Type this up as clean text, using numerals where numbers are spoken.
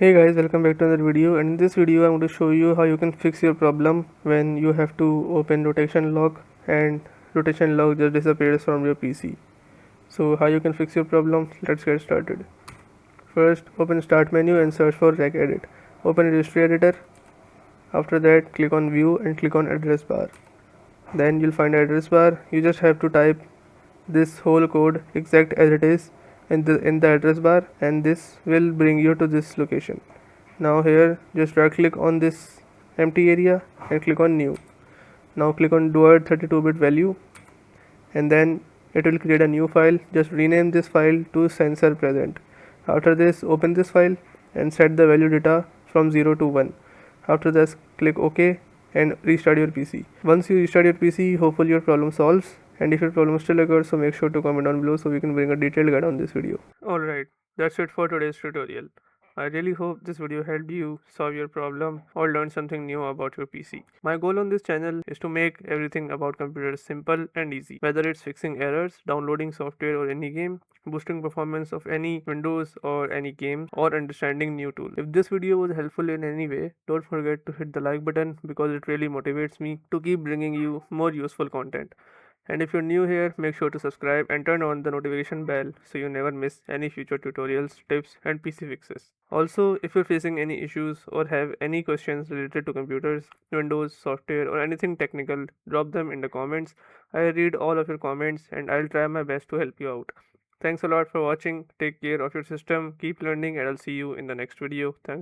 Hey guys, welcome back to another video, and in this video I'm going to show you how you can fix your problem when you have to open rotation lock and rotation lock just disappears from your PC. So how you can fix your problem, let's get started. First, open start menu and search for regedit. Open registry editor. After that, click on view and click on address bar. Then you'll find address bar. You just have to type this whole code exact as it is in the address bar, and this will bring you to this location. Now here just right click on this empty area and click on new. Now click on Duard 32-bit value, and then it will create a new file. Just rename this file to sensor present. After this, open this file and set the value data from 0 to 1. After this, click OK and restart your PC. Once you restart your PC, hopefully your problem solves. And if your problem still occurs, so make sure to comment down below so we can bring a detailed guide on this video. Alright, that's it for today's tutorial. I really hope this video helped you solve your problem or learn something new about your PC. My goal on this channel is to make everything about computers simple and easy, whether it's fixing errors, downloading software or any game, boosting performance of any Windows or any game, or understanding new tools. If this video was helpful in any way, don't forget to hit the like button because it really motivates me to keep bringing you more useful content. And if you're new here, make sure to subscribe and turn on the notification bell so you never miss any future tutorials, tips, and PC fixes. Also, if you're facing any issues or have any questions related to computers, Windows, software, or anything technical, drop them in the comments. I read all of your comments and I'll try my best to help you out. Thanks a lot for watching. Take care of your system, keep learning, and I'll see you in the next video. Thanks.